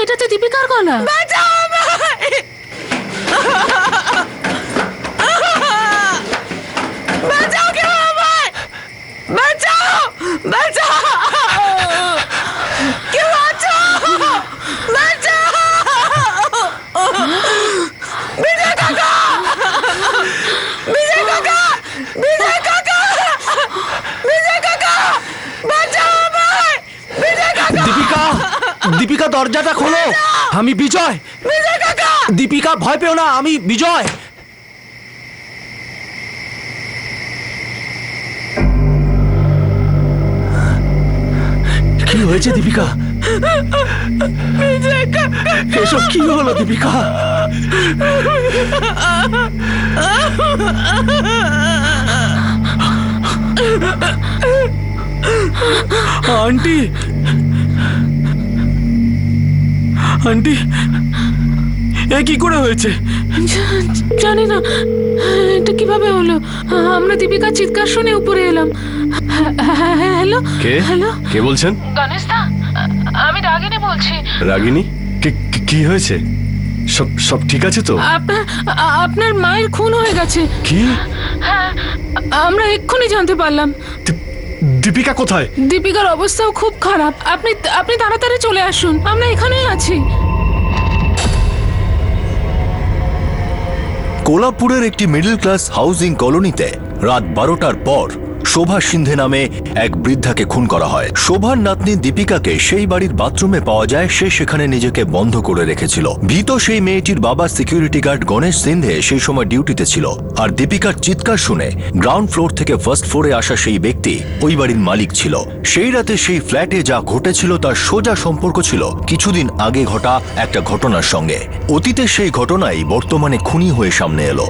এটা তো দীপিকার গলা। বাঁচাও আমায়! বাঁচাও কেউ আমায়! বাঁচাও! বাঁচাও! কেউ আছো? বাঁচাও! বিজয় কাকা! বিজয় কাকা! বিজয় কাকা! বিজয় কাকা! বাঁচাও আমায়! বিজয় কাকা! দীপিকা, দীপিকা দরজাটা খোলো। আমি বিজয়। বিজয় কাকা! দীপিকা ভয় পেও না, আমি বিজয়। কি হয়েছে দীপিকা? বিজয় কাকা! এসব কি হলো দীপিকা? আন্টি, আন্টি, এ কি করে হয়েছে? জানি না এটা কিভাবে হলো। আমরা দীপিকার চিৎকার শুনে উপরে এলাম। হ্যালো কে? হ্যালো, কে বলছেন? গণেশ দা, আমি রাগিনী বলছি। রাগিনী? কি হয়েছে? সব সব ঠিক আছে তো? আপনার মায়ের খুন হয়ে গেছে। কি? হ্যাঁ, আমরা এক্ষুনি জানতে পারলাম। দীপিকা কোথায়? দীপিকার অবস্থাও খুব খারাপ। আপনি তাড়াতাড়ি চলে আসুন, আমরা এখানেই আছি। কোলাপুরের একটি মিডল ক্লাস হাউজিং কলোনিতে রাত 12টার পর শোভা সিন্ধে নামে এক বৃদ্ধাকে খুন করা হয়। শোভার নাতনি দীপিকাকে সেই বাড়ির বাথরুমে পাওয়া যায়। সে সেখানে নিজেকে বন্ধ করে রেখেছিল। ভীত সেই মেয়েটির বাবা সিকিউরিটি গার্ড গণেশ সিন্ধে সেই সময় ডিউটিতে ছিল। আর দীপিকার চিৎকার শুনে গ্রাউন্ড ফ্লোর থেকে ফার্স্ট ফ্লোরে আসা সেই ব্যক্তি ওই বাড়ির মালিক ছিল। সেই রাতে সেই ফ্ল্যাটে যা ঘটেছিল তার সোজা সম্পর্ক ছিল কিছুদিন আগে ঘটা একটা ঘটনার সঙ্গে। অতীতে সেই ঘটনাই বর্তমানে খুনি হয়ে সামনে এলো।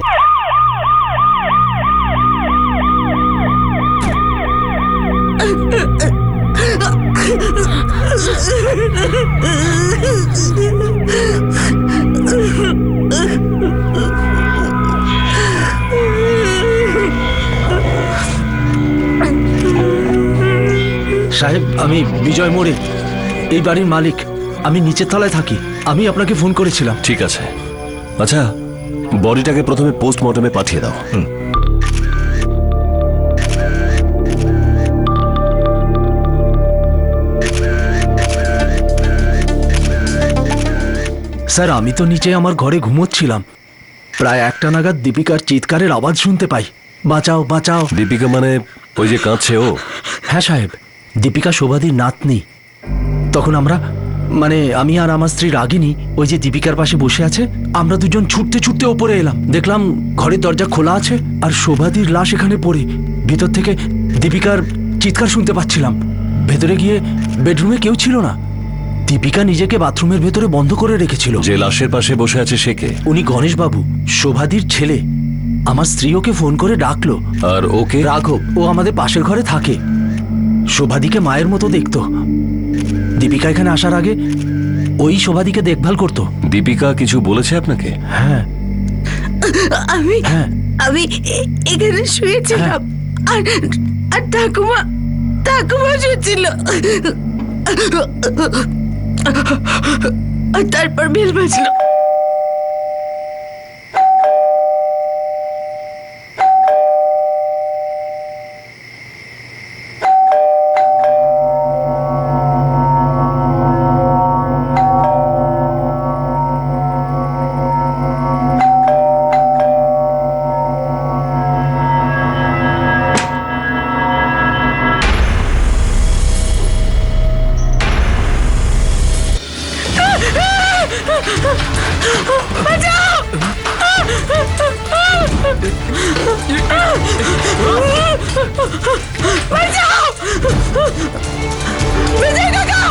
সাহেব, আমি বিজয় মোড়ে, এই বাড়ির মালিক। আমি নিচের তলায় থাকি। আমি আপনাকে ফোন করেছিলাম। ঠিক আছে। আচ্ছা, বডিটাকে প্রথমে পোস্টমর্টমে পাঠিয়ে দাও। স্যার, আমি তো নিচে আমার ঘরে ঘুমোচ্ছিলাম। প্রায় 1টা নাগাদ দীপিকার চিৎকারের আওয়াজ শুনতে পাই, বাঁচাও বাঁচাও। দীপিকা মানে ওই যে কাঁদছে ও? হ্যাঁ সাহেব, দীপিকা শোভাদির নাতনি। তখন আমি আর আমার স্ত্রী রাগিনী ওই যে দীপিকার পাশে বসে আছে। আমরা দুজন ছুটতে ছুটতে ওপরে এলাম। দেখলাম ঘরের দরজা খোলা আছে আর শোভাদির লাশ এখানে পড়ে। ভিতর থেকে দীপিকার চিৎকার শুনতে পাচ্ছিলাম। ভেতরে গিয়ে বেডরুমে কেউ ছিল না। দীপিকা নিজেকে বাথরুমের ভেতরে বন্ধ করে রেখেছিল। যে লাশের পাশে বসে আছে সে কে? উনি গণেশবাবু, শোভাদির ছেলে। আমার স্ত্রী ওকে ফোন করে ডাকলো। আর ওকে? রাঘব, ও আমাদের পাশের ঘরে থাকে। শোভাদিকে মায়ের মতো দেখতো। দীপিকা এখানে আসার আগে ওই শোভাদিকে দেখভাল করতো। দীপিকা কিছু বলেছে আপনাকে? হ্যাঁ হ্যাঁ, আমি এখানে শুয়েছিলাম আর ঠাকুমা শুয়েছিল। আর তারপর বেল বাজলো। বিজয় কাকা!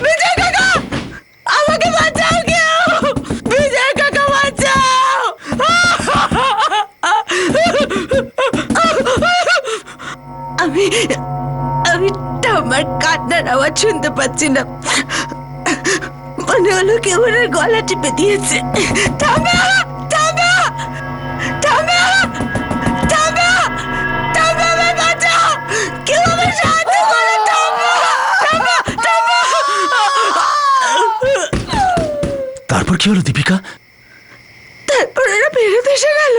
বিজয় কাকা! আমাকে বাঁচাও কেউ! বিজয় কাকা বাঁচাও! আমি আমার কান্নার আওয়াজ শুনতে পাচ্ছিলাম। মনে হলো কেউ ওনার গলা টিপে দিয়েছে। থামা! থামা! থামা! থামা! থামা! আমায় বাঁচাও! কেউ আমায় সাহায্য করো! থামা! থামা! থামা! তারপর কি হলো দীপিকা? তারপর এরা ফেরত এসে গেল।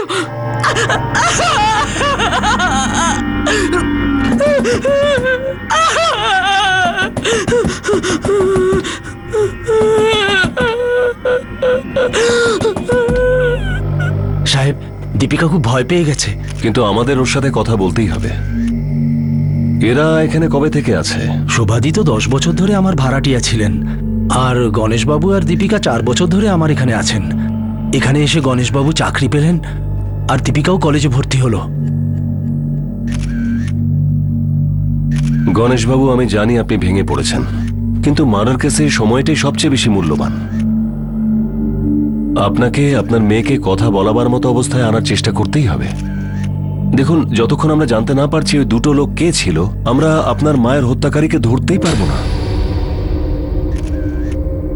সাহেব, দীপিকা খুব ভয় পেয়ে গেছে। কিন্তু আমাদের ওর সাথে কথা বলতেই হবে। এরা এখানে কবে থেকে আছে? শোভাদি তো 10 বছর ধরে আমার ভাড়াটিয়া ছিলেন, আর গণেশবাবু আর দীপিকা 4 বছর ধরে আমার এখানে আছেন। এখানে এসে গণেশবাবু চাকরি পেলেন, আর দীপিকাও কলেজে ভর্তি হলো। গণেশবাবু, আমি জানি আপনি ভেঙে পড়েছেন, কিন্তু মার্ডার কেসে সময়টাই সবচেয়ে বেশি মূল্যবান। আপনাকে আপনার মেয়েকে কথা বলাবার মতো অবস্থায় আনার চেষ্টা করতেই হবে। দেখুন, যতক্ষণ আমরা জানতে না পারছি ওই দুটো লোক কে ছিল, আমরা আপনার মায়ের হত্যাকারীকে ধরতেই পারবো না।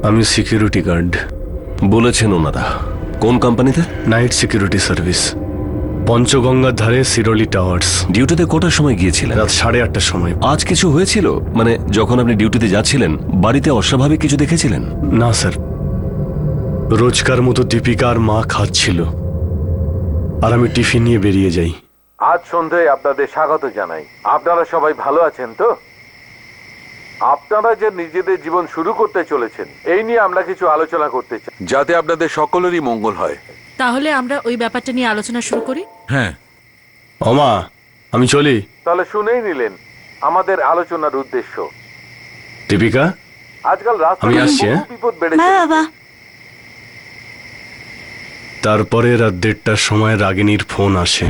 আমি সিকিউরিটি গার্ড। বলেছেন ওনারা। কোন কোম্পানিতে? নাইট সিকিউরিটি সার্ভিস, পঞ্চগঙ্গার ধারে সিরোলি টাওয়ার্স। ডিউটিতে কটার সময় গিয়েছিলেন? রাত 8:30টার সময়। আজ কিছু হয়েছিল? মানে যখন আপনি ডিউটিতে যাচ্ছিলেন বাড়িতে অস্বাভাবিক কিছু দেখেছিলেন? না স্যার, রোজকার মতো দীপিকার মা খাচ্ছিল, আর আমি টিফিন নিয়ে বেরিয়ে যাই। আজ সন্ধ্যায় আপনাদের স্বাগত জানাই। আপনারা সবাই ভালো আছেন তো? আপনারা যে নিজেদের জীবন শুরু করতে চলেছেন এই নিয়ে আমরা কিছু আলোচনা করতে চাই, যাতে আপনাদের সকলেরই মঙ্গল হয়। তাহলে আমরা ওই ব্যাপারটা নিয়ে আলোচনা শুরু করি। হ্যাঁ। ওমা, আমি চলি। তাহলে শুনেই নিলেন আমাদের আলোচনার উদ্দেশ্য। দীপিকা, আজকাল আমি রাস্তায় আসছি, বহু হ্যাঁ? বিপদ বেড়েছে। বাবা, তারপরে রাত 1:30টার সময় রাগিনীর ফোন আসে।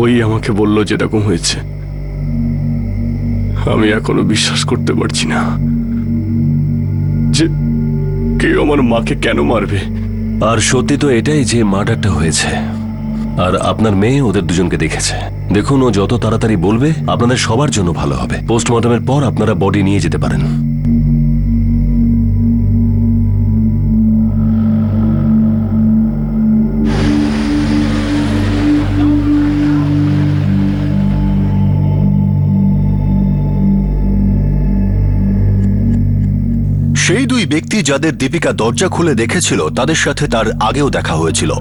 ওই আমাকে বলল যেরকম হয়েছে। আমি এখনো বিশ্বাস করতে পারছি না যে কেউ আমার মাকে কেন মারবে। আর সত্যি তো এটাই যে মার্ডারটা হয়েছে, আর আপনার মেয়ে ওদের দুজনকে দেখেছে। দেখুন, ও যত তাড়াতাড়ি বলবে আপনাদের সবার জন্য ভালো হবে। পোস্টমর্টমের পর আপনারা বডি নিয়ে যেতে পারেন। সেই দুই ব্যক্তি যাদের দীপিকা দরজা খুলে দেখেছিল তাদের সাথে তার আগেও দেখা হয়েছিল,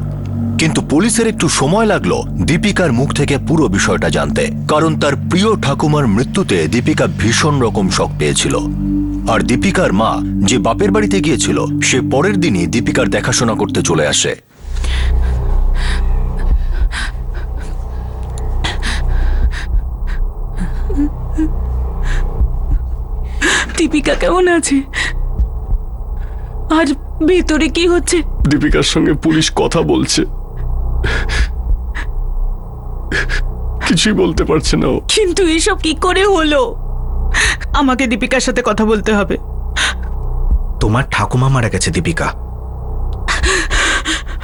কিন্তু পুলিশের একটু সময় লাগলো দীপিকার মুখ থেকে পুরো বিষয়টা জানতে। কারণ তার প্রিয় ঠাকুমার মৃত্যুতে দীপিকা ভীষণ রকম শক পেয়েছিল, আর দীপিকার মা যে বাপের বাড়িতে গিয়েছিল সে পরের দিনই দীপিকার দেখাশোনা করতে চলে আসে। দীপিকা কেমন আছে? আর ভেতরে কি হচ্ছে? দীপিকার সঙ্গে পুলিশ কথা বলছে, কিছুই বলতে পারছে না ও। কিন্তু এসব কি করে হলো? আমাকে দীপিকার সাথে কথা বলতে হবে। তোমার ঠাকুমা মারা গেছে দীপিকা।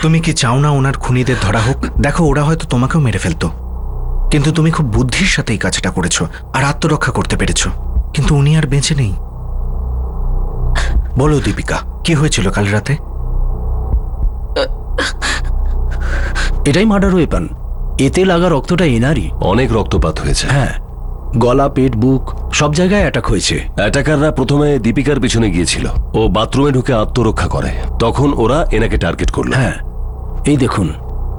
তুমি কি চাও না ওনার খুনিদের ধরা হোক? দেখো, ওরা হয়তো তোমাকেও মেরে ফেলতো, কিন্তু তুমি খুব বুদ্ধির সাথে এই কাজটা করেছো আর আত্মরক্ষা করতে পেরেছো। কিন্তু উনি আর বেঁচে নেই। বলো দীপিকা, কি হয়েছিল কাল রাতে? এটাই মার্ডার ওয়েপন। এতে লাগা রক্তটা এনারই। অনেক রক্তপাত হয়েছে। হ্যাঁ, গলা, পেট, বুক সব জায়গায় অ্যাটাক হয়েছে। অ্যাটাকাররা প্রথমে দীপিকার পিছনে গিয়েছিল। ও বাথরুমে ঢুকে আত্মরক্ষা করে, তখন ওরা এনাকে টার্গেট করলো। হ্যাঁ, এই দেখুন,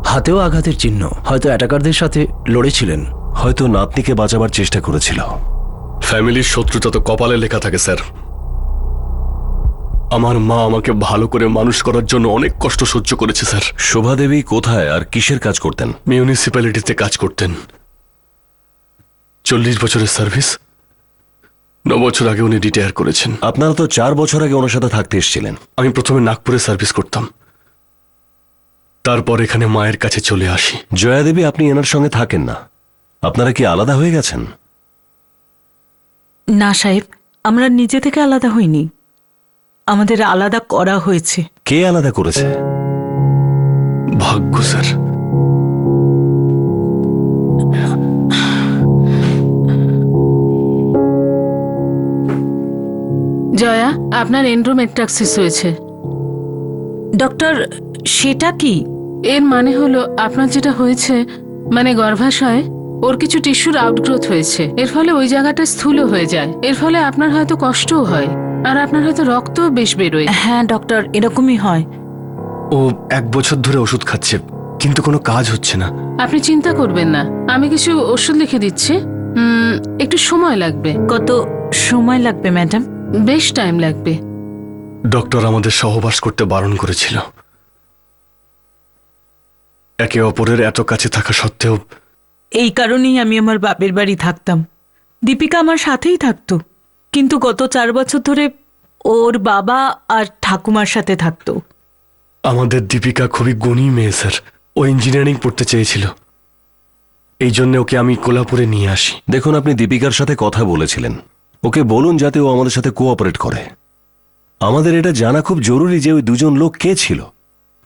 হাতেও আঘাতের চিহ্ন। হয়তো অ্যাটাকারদের সাথে লড়েছিলেন। হয়তো নাতনিকে বাঁচাবার চেষ্টা করেছিল। ফ্যামিলির শত্রুতা তো কপালে লেখা থাকে স্যার। আমার মা আমাকে ভালো করে মানুষ করার জন্য অনেক কষ্ট সহ্য করেছে স্যার। শোভা দেবী কোথায় আর কিসের কাজ করতেন? মিউনিসিপ্যালিটিতে কাজ করতেন। 40 বছরের সার্ভিস। 9 বছর আগে উনি রিটায়ার করেছেন। আপনারা তো 4 বছর আগে ওনার সাথে থাকতে এসেছিলেন। আমি প্রথমে নাগপুরে সার্ভিস করতাম, তারপর এখানে মায়ের কাছে চলে আসি। জয়া দেবী, আপনি এনার সঙ্গে থাকেন না। আপনারা কি আলাদা হয়ে গেছেন? না সাহেব, আমরা নিজে থেকে আলাদা হইনি, আমাদের আলাদা করা হয়েছে। কে আলাদা করেছে? ভাগ্য স্যার। জয়া, আপনার এন্ড্রোমেট্রাক্সিস হয়েছে। ডক্টর, সেটা কি? এর মানে হলো আপনার যেটা হয়েছে, মানে গর্ভাশয় ওর কিছু টিস্যুর আউটগ্রোথ হয়েছে। এর ফলে ওই জায়গাটা স্থূল হয়ে যায়। এর ফলে আপনার হয়তো কষ্টও হয়। আর আপনার হয়তো রক্ত বেশ বেরোয়। হ্যাঁ ডক্টর, এরকমই হয়। ও 1 বছর ধরে ওষুধ খাচ্ছে, কিন্তু কোনো কাজ হচ্ছে না। আপনি চিন্তা করবেন না, আমি কিছু ওষুধ লিখে দিচ্ছি। একটু সময় লাগবে। কত সময় লাগবে ম্যাডাম? বেশ টাইম লাগবে। ডক্টর আমাদের সহবাস করতে বারণ করেছিল। একে অপরের এত কাছে থাকা সত্ত্বেও এই কারণেই আমি আমার বাপের বাড়ি থাকতাম। দীপিকা আমার সাথেই থাকতো, কিন্তু গত 4 বছর ধরে ওর বাবা আর ঠাকুমার সাথে থাকতো। আমাদের দীপিকা খুবই গুণী মেয়ে স্যার। ও ইঞ্জিনিয়ারিং পড়তে চেয়েছিল, এই জন্য ওকে আমি কোলাপুরে নিয়ে আসি। দেখুন, আপনি দীপিকার সাথে কথা বলেছিলেন, ওকে বলুন যাতে ও আমাদের সাথে কোঅপারেট করে। আমাদের এটা জানা খুব জরুরি যে ওই দুজন লোক কে ছিল,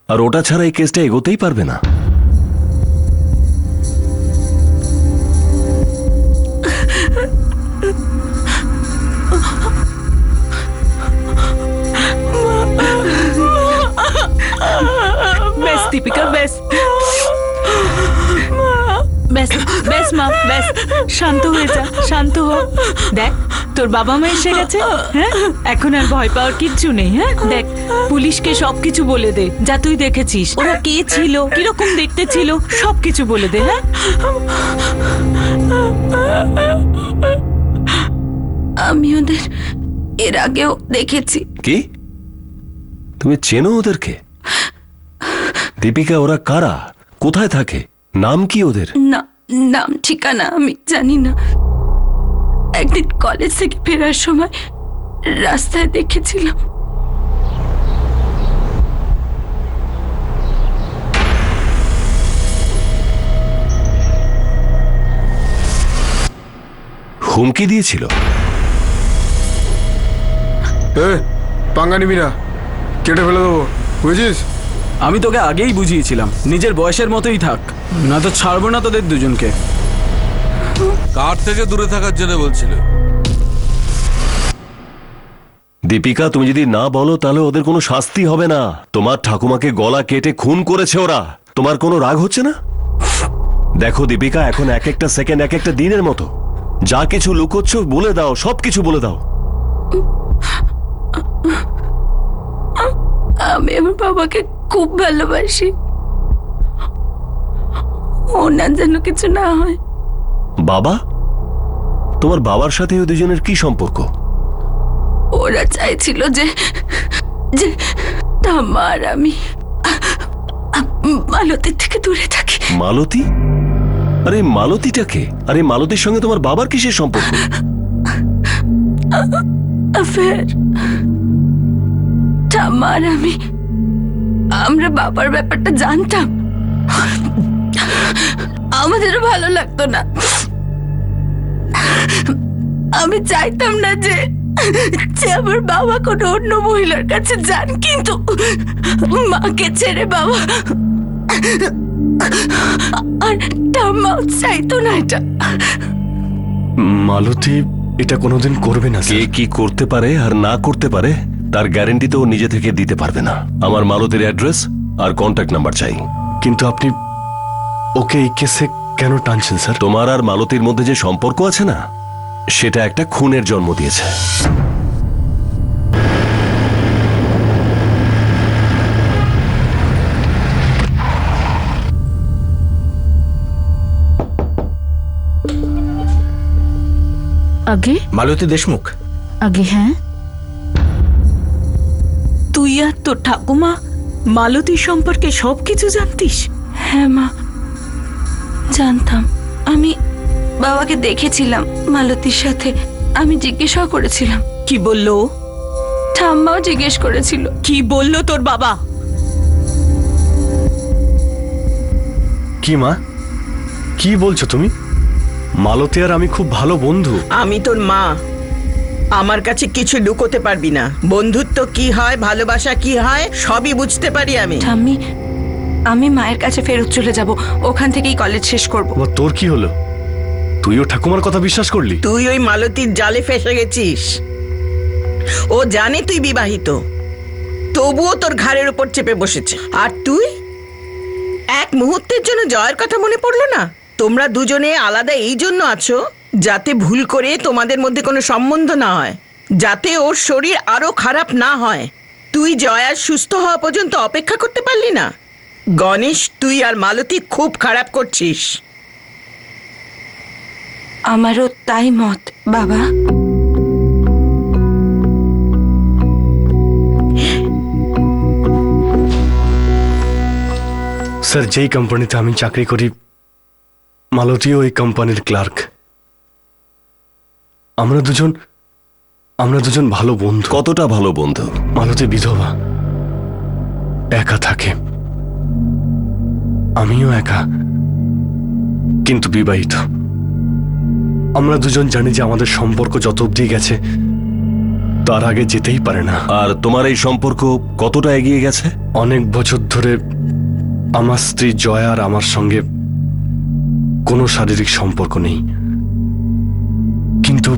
আর ওটা ছাড়া এই কেসটা এগোতেই পারবে না। ব্যাস দীপিকা, ব্যাস ব্যাস ব্যাস মা, ব্যাস শান্ত হয়ে যা, শান্ত হ। দেখ তোর বাবা মা এসে গেছে। হ্যাঁ, এখন আর ভয় পাওয়ার কিচ্ছু নেই। হ্যাঁ, দেখ পুলিশকে সবকিছু বলে দে, যা তুই দেখেছিস, ওরা কে ছিল, কিরকম দেখতে ছিল, সবকিছু বলে দে। হ্যাঁ, আমি ওদের এর আগেও দেখেছি। কি? তুমি চেনো ওদেরকে? দীপিকা, ওরা কারা, কোথায় থাকে, নাম কি ওদের? না, নাম ঠিকানা আমি জানি না। একদিন কলেজ থেকে ফেরার সময় রাস্তায় দেখেছিলাম। হুমকি দিয়েছিল? পাঙ্গা নিবি না, কেটে ফেলে দেবো, বুঝিস? আমি তোকে আগেই বুঝিয়েছিলাম, নিজের বয়সের মতোই থাক, না তো ছাড়বো না তোদের দুজনকে। কার থেকে দূরে থাকার জন্য বলছিল? দীপিকা, তুমি যদি না বলো তাহলে ওদের কোনো শাস্তি হবে না। তোমার ঠাকুমাকে গলা কেটে খুন করেছে ওরা। তোমার কোনো রাগ হচ্ছে না? দেখো দীপিকা, এখন এক একটা সেকেন্ড এক একটা দিনের মতো। যা কিছু লুকোচ্ছ বলে দাও, সবকিছু বলে দাও। আমি আমার বাবাকে খুব ভালোবাসি, ওনার যেন কিছু না হয়। বাবা? তোমার বাবার সাথে ওই দুজনের কি সম্পর্ক? ওরা চাইছিল যে যে ঠাম্মা আর আমি মালতীর থেকে দূরে থাকি। মালতী? আরে মালতীটাকে? আরে মালতীর সঙ্গে তোমার বাবার কিসের সম্পর্ক? অ্যাফেয়ার। ঠাম্মা আর আমরা বাবার ব্যাপারটা জানতাম, আমাদেরও ভালো লাগতো না। আমি চাইতাম না যে আমার বাবা কোনো অন্য মহিলার কাছে যান, কিন্তু মাকে ছেড়ে বাবা আর ঠাম্মাও চাইতো না এটা। মালতী এটা কোনোদিন করবে না কে স্যার। কি করতে পারে আর না করতে পারে তার গ্যারেন্টি তো ও নিজে থেকে দিতে পারবে না। আমার মালতীর অ্যাড্রেস আর কন্ট্যাক্ট নাম্বার চাই। কিন্তু আপনি ওকে এই কেসে কেন টানছেন স্যার? তোমার আর মালতীর মধ্যে যে সম্পর্ক আছে না, সেটা একটা খুনের জন্ম দিয়েছে। আগে মালতী দেশমুখ। আগে হ্যাঁ, তুই আর তোর ঠাকুমা মালতীর সম্পর্কে সবকিছু জানতিস? হ্যাঁ মা, জানতাম। আমি বাবাকে দেখেছিলাম মালতীর সাথে, আমি জিজ্ঞাসা করেছিলাম। কি বললো? ঠাম্মাও জিজ্ঞেস করেছিল। কি বললো তোর বাবা? কি মা, কি বলছো তুমি? মালতী আর আমি খুব ভালো বন্ধু। আমি তোর মা, আমার কাছে কিছু লুকোতে পারবি না। বন্ধুত্ব কি হয়, ভালোবাসা কি হয়, সবই বুঝতে পারি আমি। ঠাম্মি, আমি মায়ের কাছে ফেরত চলে যাব, ওখান থেকেই কলেজ শেষ করব। বাবা, তোর কি হলো? তুইও ঠাকুমার কথা বিশ্বাস করলি? তুই ওই মালতীর জালে ফেসে গেছিস। ও জানে তুই বিবাহিত, তবুও তোর ঘাড়ের উপর চেপে বসেছে। আর তুই এক মুহূর্তের জন্য জয়ের কথা মনে পড়লো না? তোমরা দুজনে আলাদা এই জন্য আছো যাতে ভুল করে তোমাদের মধ্যে কোনো সম্বন্ধ না হয়। যাতে ওর শরীর আরো খারাপ না হয়। তুই জয়ার সুস্থ হওয়া পর্যন্ত অপেক্ষা করতে পারলি না? গণেশ, তুই আর মালতী খুব খারাপ করছিস। আমারও তাই মত বাবা। স্যার, যেই কোম্পানিতে আমি চাকরি করি মালতীও ওই কোম্পানির ক্লার্ক। আমরা দুজন ভালো বন্ধু। কতটা ভালো বন্ধু? মালতী বিধবা, একা থাকে, আমিও একা, কিন্তু বিবাহিত। আমরা দুজন জানি যে আমাদের সম্পর্ক যত অবধি গেছে তার আগে যেতেই পারে না। আর তোমার এই সম্পর্ক কতটা এগিয়ে গেছে? অনেক বছর ধরে আমার স্ত্রী জয়া আর আমার সঙ্গে কোনো শারীরিক সম্পর্ক নেই, কিন্তু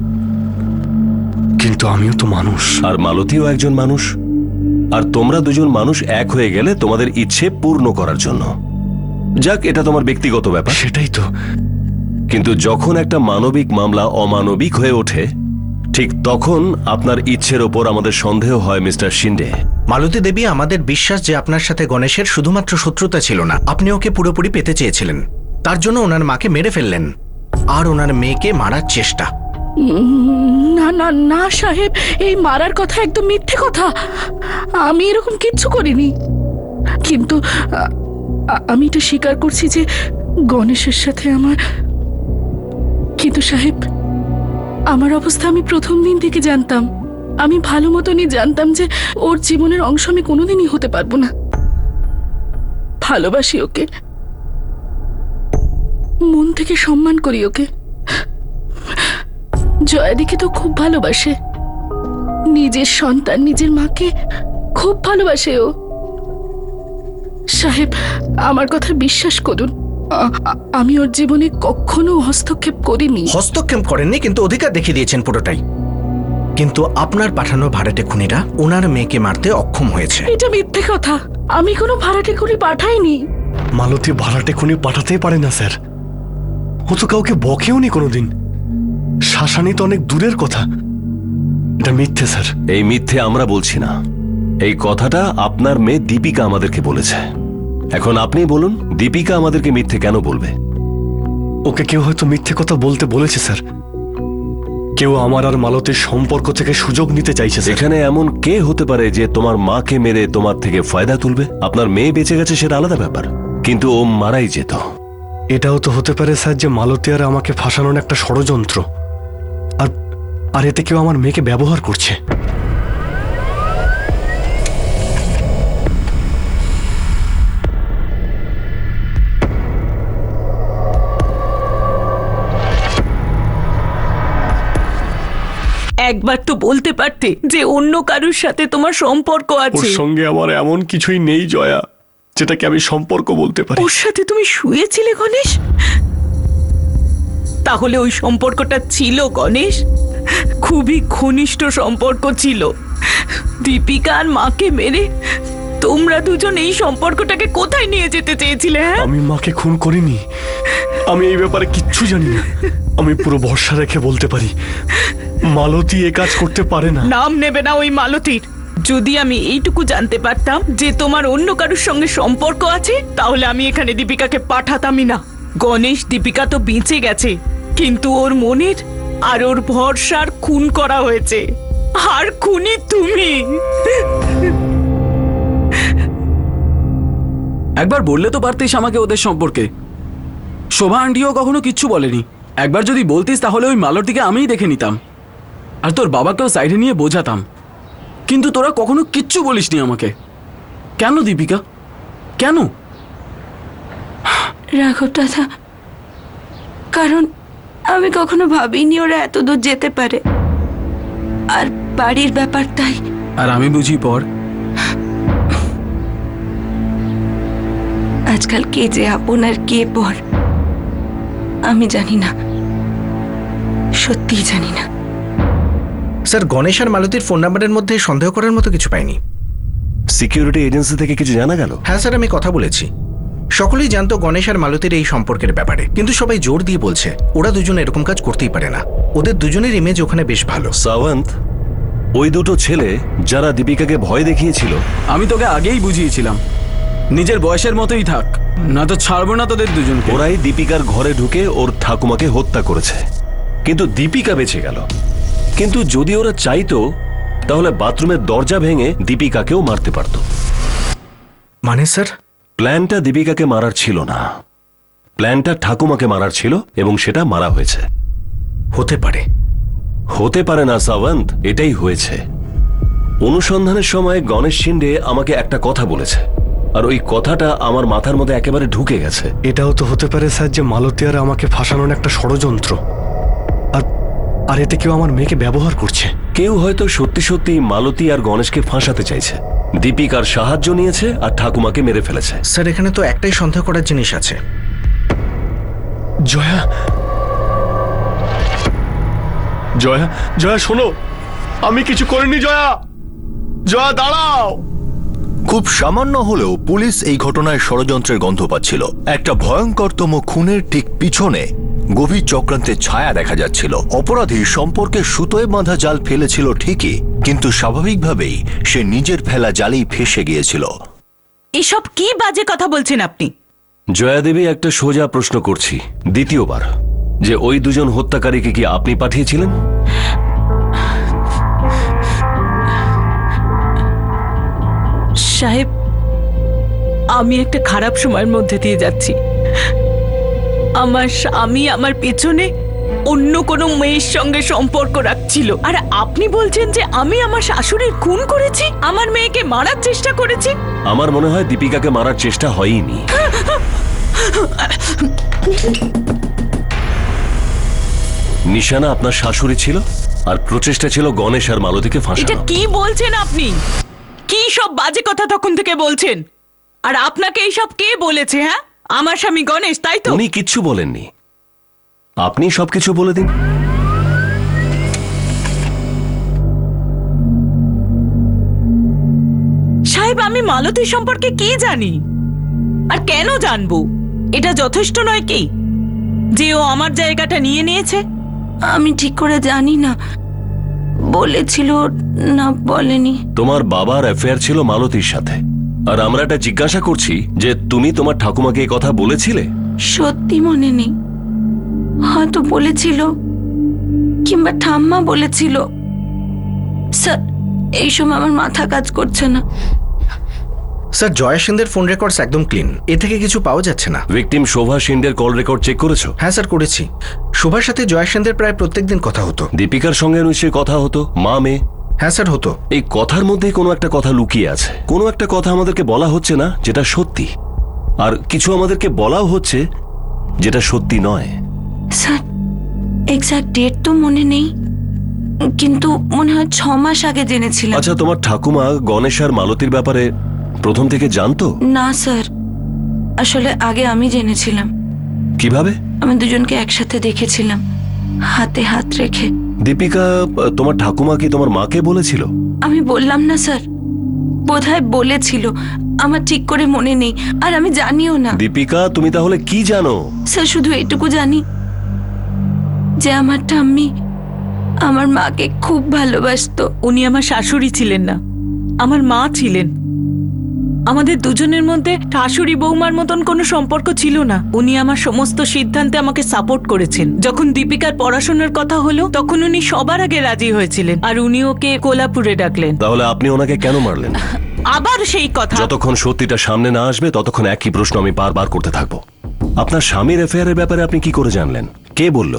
আমিও তো মানুষ। আর মালতীও একজন মানুষ। আর তোমরা দুজন মানুষ এক হয়ে গেলে তোমাদের ইচ্ছে পূর্ণ করার জন্য। যাক, এটা তোমার ব্যক্তিগত ব্যাপার। সেটাই তো। কিন্তু যখন একটা মানবিক মামলা অমানবিক হয়ে ওঠে, ঠিক তখন আপনার ইচ্ছের ওপর আমাদের সন্দেহ হয় মিস্টার শিন্ডে। মালতী দেবী, আমাদের বিশ্বাস যে আপনার সাথে গণেশের শুধুমাত্র শত্রুতা ছিল না, আপনি ওকে পুরোপুরি পেতে চেয়েছিলেন। তার জন্য ওনার মাকে মেরে ফেললেন আর ওনার মেয়েকে মারার চেষ্টা। না না না সাহেব, এই মারার কথা একদম মিথ্যে কথা। আমি এরকম কিচ্ছু করিনি। কিন্তু আমি এটা স্বীকার করছি যে গণেশের সাথে আমার। কিন্তু সাহেব, আমার অবস্থা আমি প্রথম দিন থেকে জানতাম। আমি ভালো মতনই জানতাম যে ওর জীবনের অংশ আমি কোনোদিনই হতে পারবো না। ভালোবাসি ওকে, মন থেকে সম্মান করি ওকে। জয়াদিকে তো খুব ভালোবাসে, নিজের সন্তান, নিজের মাকে খুব ভালোবাসে ও। সাহেব, আমার কথা বিশ্বাস করুন, আমি ওর জীবনে কখনো হস্তক্ষেপ করিনি। হস্তক্ষেপ করেননি, কিন্তু অধিকার দেখিয়ে দিয়েছেন পুরোটাই। কিন্তু আপনার পাঠানো ভাড়াটে খুনিরা ওনার মেয়েকে মারতে অক্ষম হয়েছে। এটা মিথ্যে কথা, আমি কোনো ভাড়াটে খুনি পাঠাইনি। মালতী ভাড়াটে খুনি পাঠাতেই পারে না স্যার। ও তো কাউকে বকেও নি কোনোদিন। শাসানি তো অনেক দূরের কথা। এটা মিথ্যে স্যার। এই মিথ্যে আমরা বলছি না, এই কথাটা আপনার মেয়ে দীপিকা আমাদেরকে বলেছে। এখন আপনি বলুন, দীপিকা আমাদেরকে মিথ্যে কেন বলবে? ওকে কেউ হয়তো মিথ্যে কথা বলতে বলেছে স্যার। কেউ আমার আর মালতীর সম্পর্ক থেকে সুযোগ নিতে চাইছে স্যার। এখানে এমন কে হতে পারে যে তোমার মাকে মেরে তোমার থেকে ফায়দা তুলবে? আপনার মেয়ে বেঁচে গেছে সেটা আলাদা ব্যাপার, কিন্তু ও মারাই যেত। এটাও তো হতে পারে স্যার যে মালতী আর আমাকে ফাঁসানোর একটা ষড়যন্ত্র, আর এতে কেউ আমার মেয়েকে ব্যবহার করছে। একবার তো বলতে পারতে যে অন্য কারুর সাথে তোমার সম্পর্ক ওর আছে। সঙ্গে আমার এমন কিছুই নেই জয়া যেটাকে আমি সম্পর্ক বলতে পারি। ওর সাথে তুমি শুয়েছিলে গণেশ? তাহলে ওই সম্পর্কটা ছিল গণেশ, খুবই ঘনিষ্ঠ সম্পর্ক ছিল। দীপিকা আর মাকে মেরে তোমরা দুজন এই সম্পর্কটাকে কোথায় নিয়ে যেতে চেয়েছিলে? হ্যাঁ, আমি মাকে খুন করিনি। আমি এই ব্যাপারে কিচ্ছু জানি না। আমি পুরো ভরসা রেখে বলতে পারি মালতী এ কাজ করতে পারে না। নাম নেবে না ওই মালতীর। যদি আমি এইটুকু জানতে পারতাম যে তোমার অন্য কারোর সঙ্গে সম্পর্ক আছে, তাহলে আমি এখানে দীপিকাকে পাঠাতামই না। গণেশ, দীপিকা তো বেঁচে গেছে, কিন্তু ওর মনের আর ওর ভরসার খুন করা হয়েছে। আর খুনি তুমি। একবার বললে তো পারতিস আমাকে ওদের সম্পর্কে। শোভা আন্টিও কখনো কিচ্ছু বলেনি। একবার যদি বলতিস তাহলে ওই মালতীকে আমিই দেখে নিতাম, আর তোর বাবাকেও সাইডে নিয়ে বোঝাতাম। কিন্তু তোরা কখনো কিচ্ছু বলিসনি আমাকে। কেন দীপিকা, কেন? রাঘব দাদা, কারণ আমি কখনো ভাবিনি ওরা এত দূর যেতে পারে। আর বাড়ির ব্যাপার তাই। আর আমি বুঝি পর। আজকাল কে যে আপন আর কে পর আমি জানি না, সত্যিই জানি না। স্যার, গণেশ আর মালতীর ফোন নাম্বারের মধ্যে সন্দেহ করার মতো কিছু পাইনি। সিকিউরিটি এজেন্সি থেকে কিছু জানা গেল? হ্যাঁ স্যার, আমি কথা বলেছি। সকলেই জানতো গণেশ আর মালতীর এই সম্পর্কের ব্যাপারে, কিন্তু সবাই জোর দিয়ে বলছে ওরা দুজন এরকম কাজ করতেই পারে না। ওদের দুজনের ইমেজ ওখানে বেশ ভালো। সাওয়ন্ত, ওই দুটো ছেলে যারা দীপিকাকে ভয় দেখিয়েছিল, আমি তোকে আগেই বুঝিয়েছিলাম নিজের বয়সের মতোই থাক, না তো ছাড়বো না তোদের দুজনকে। ওরাই দীপিকার ঘরে ঢুকে ওর ঠাকুমাকে হত্যা করেছে, কিন্তু দীপিকা বেঁচে গেল। কিন্তু যদি ওরা চাইতো তাহলে বাথরুমের দরজা ভেঙে দীপিকাকেও মারতে পারত। মানে স্যার? প্ল্যানটা দীপিকাকে মারার ছিল না, প্ল্যানটা ঠাকুমাকে মারার ছিল, এবং সেটা মারা হয়েছে। হতে পারে। হতে পারে না সাওয়ন্ত, এটাই হয়েছে। অনুসন্ধানের সময় গণেশ শিন্ডে আমাকে একটা কথা বলেছে, আর ওই কথাটা আমার মাথার মধ্যে একেবারে ঢুকে গেছে। এটাও তো হতে পারে স্যার যে মালতী আর আমাকে ফাঁসানোর একটা ষড়যন্ত্র, আর এতে কেউ আমার মেয়েকে ব্যবহার করছে। কেউ হয়তো সত্যি সত্যি মালতী আর গণেশকে ফাঁসাতে চাইছে, দীপিকার সাহায্য নিয়েছে আর ঠাকুমাকে মেরে ফেলেছে। স্যার এখানে তো একটাই সন্দেহ করার জিনিস আছে। জয়া, জয়া, জয়া শোনো, আমি কিছু করিনি। জয়া, জয়া দাঁড়াও। খুব সামান্য হলেও পুলিশ এই ঘটনায় ষড়যন্ত্রের গন্ধ পাচ্ছিল। একটা ভয়ঙ্করতম খুনের ঠিক পিছনে গভীর চক্রান্তের ছায়া দেখা যাচ্ছিল। অপরাধী সম্পর্কে সুতোয় বাঁধা জাল ফেলেছিল ঠিকই, কিন্তু স্বাভাবিকভাবেই সে নিজের ফেলা জালেই ফেসে গিয়েছিল। এসব কি বাজে কথা বলছেন আপনি? জয়াদেবী, একটা সোজা প্রশ্ন করছি দ্বিতীয়বার, যে ওই দুজন হত্যাকারীকে কি আপনি পাঠিয়েছিলেন? সাহেব, আমি একটা খারাপ সময়ের মধ্যে দিয়ে যাচ্ছি। আমার স্বামী আমার পেছনে অন্য কোনো মেয়ের সঙ্গে সম্পর্ক রাখছিল, আর আপনি বলছেন যে আমি আমার শাশুড়ির খুন করেছি, আমার মেয়েকে মারার চেষ্টা করেছি। আমার মনে হয় দীপিকাকে মারার চেষ্টা হয়নি। নিশানা আপনার শাশুড়ি ছিল, আর প্রচেষ্টা ছিল গণেশ আর মালতীকে এটা ফাঁসানো। কি বলছেন আপনি? কি সব বাজে কথা তখন থেকে বলছেন? আর আপনাকে এইসব কে বলেছে? হ্যাঁ, আমার স্বামী গণেশ, তাই তো? উনি কিচ্ছু বলেননি, আপনি সবকিছু বলে দিন। সাহেব, আমি মালতীর সম্পর্কে কি জানি আর কেন জানবো? এটা যথেষ্ট নয় কি যে ও আমার জায়গাটা নিয়ে নিয়েছে? আমি ঠিক করে জানি না বলেছিল না বলেনি। তোমার বাবার অ্যাফেয়ার ছিল মালতীর সাথে, আর আমরা এটা জিজ্ঞাসা করছি যে তুমি তোমার ঠাকুমাকে এই কথা বলেছিলে? সত্যি মনে নেই, হয়তো বলেছিল কিংবা ঠাম্মা বলেছিল। স্যার এই সময় আমার মাথা কাজ করছে না। স্যার জয়া সিন্ধের ফোন রেকর্ডস একদম ক্লিন, এ থেকে কিছু পাওয়া যাচ্ছে না। ভিকটিম শোভা শিন্ডের কল রেকর্ড চেক করেছো? হ্যাঁ স্যার করেছি। শোভার সাথে জয়া সিন্ধের প্রায় প্রত্যেকদিন কথা হতো। দীপিকার সঙ্গে নিশ্চয়ই কথা হতো, মা মেয়ে। হ্যাঁ স্যার হতো। এই কথার মধ্যেই কোনো একটা কথা লুকিয়ে আছে, কোনো একটা কথা আমাদেরকে বলা হচ্ছে না যেটা সত্যি, আর কিছু আমাদেরকে বলাও হচ্ছে যেটা সত্যি নয়। স্যার এক্সাক্ট ডেট তো মনে নেই, কিন্তু মনে হয় 6 মাস আগে জেনেছিলাম। আচ্ছা, তোমার ঠাকুমা গণেশ আর মালতীর ব্যাপারে প্রথম থেকে জানতো? না স্যার, আসলে আগে আমি জেনেছিলাম। কিভাবে? আমি দুজনকে একসাথে দেখেছিলাম, হাতে হাত রেখে। দীপিকা, তোমার ঠাকুমা কি তোমার মাকে বলেছিল? আমি বললাম না স্যার, বোধহয় বলেছিল, আমার ঠিক করে মনে নেই, আর আমি জানিও না। দীপিকা, তুমি তাহলে কি জানো? স্যার শুধু এটুকু জানি যে আমার ঠাম্মি আমার মাকে খুব ভালোবাসতো। উনি আমার শাশুড়ি ছিলেন না, আমার মা ছিলেন। আমাদের দুজনের মধ্যে শাশুড়ি বৌমার মতন কোনো সম্পর্ক ছিল না। উনি আমার সমস্ত সিদ্ধান্তে আমাকে সাপোর্ট করেছেন। যখন দীপিকার পড়াশোনার কথা হলো তখন উনি সবার আগে রাজি হয়েছিলেন, আর উনি ওকে কোলাপুরে ডাকলেন। তাহলে আপনি ওনাকে কেন মারলেন? আবার সেই কথা। যতক্ষণ সত্যিটা সামনে না আসবে ততক্ষণ একই প্রশ্ন আমি বারবার করতে থাকবো। আপনার স্বামীর অ্যাফেয়ারের ব্যাপারে আপনি কি করে জানলেন? কে বলল?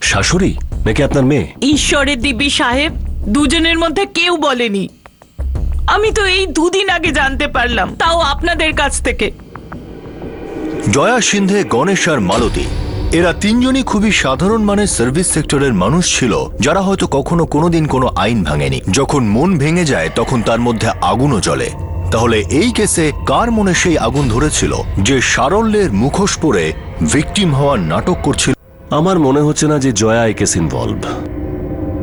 শাশুড়ি নাকি আপনার মেয়ে? ঈশ্বরের দিব্যি সাহেব, দুজনের মধ্যে কেউ বলেনি। আমি তো এই 2 দিন আগে জানতে পারলাম, তাও আপনাদের কাছ থেকে। জয়া সিন্ধে, গণেশ আর মালতী, এরা তিনজনই খুবই সাধারণ মানের সার্ভিস সেক্টরের মানুষ ছিল, যারা হয়তো কখনো কোনোদিন কোনো আইন ভাঙেনি। যখন মন ভেঙে যায় তখন তার মধ্যে আগুনও জ্বলে। তাহলে এই কেসে কার মনে সেই আগুন ধরেছিল যে সারল্যের মুখোশ পরে ভিকটিম হওয়ার নাটক করছিল? আমার মনে হচ্ছে না যে জয়া এই কেস ইনভলভ।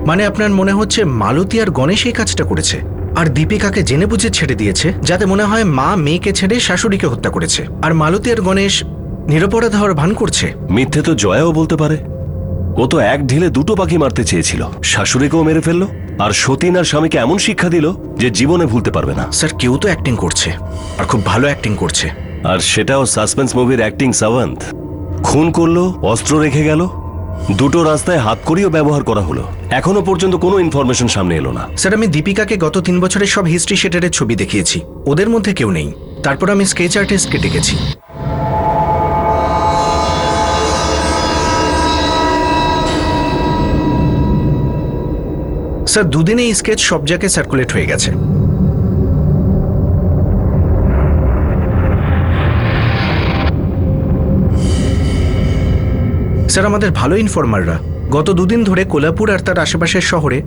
মানে আপনার মনে হচ্ছে মালতী আর গণেশ এই কাজটা করেছে, আর দীপিকাকে জেনে বুঝে ছেড়ে দিয়েছে, যাতে মনে হয় মা মেয়েকে ছেড়ে শাশুড়িকে হত্যা করেছে, আর মালতী আর গণেশ নিরপরাধ হওয়ার ভান করছে। মিথ্যে তো জয়াও বলতে পারে। ও তো এক ঢিলে দুটো পাখি মারতে চেয়েছিল, শাশুড়িকেও মেরে ফেললো, আর সতীন আর স্বামীকে এমন শিক্ষা দিল যে জীবনে ভুলতে পারবে না। স্যার কেউ তো অ্যাক্টিং করছে, আর খুব ভালো অ্যাক্টিং করছে। আর সেটাও সাসপেন্স মুভির অ্যাক্টিং। সাওয়ান্ত খুন করলো, অস্ত্র রেখে গেল, দুটো রাস্তায় হাতকড়িও ব্যবহার করা হলো, এখনো পর্যন্ত কোনো ইনফরমেশন সামনে এলো না। স্যার আমি দীপিকাকে গত 3 বছরের সব হিস্ট্রি শেটারের ছবি দেখিয়েছি, ওদের মধ্যে কেউ নেই। তারপর আমি স্কেচ আর্টিস্টকে ডেকেছি। স্যার দুদিনে এই স্কেচ সব জায়গায় সার্কুলেট হয়ে গেছে। স্যার আমাদের ভালো ইনফরমাররা গত 2 দিন ধরে কোলাপুর আর তার আশেপাশের শহরে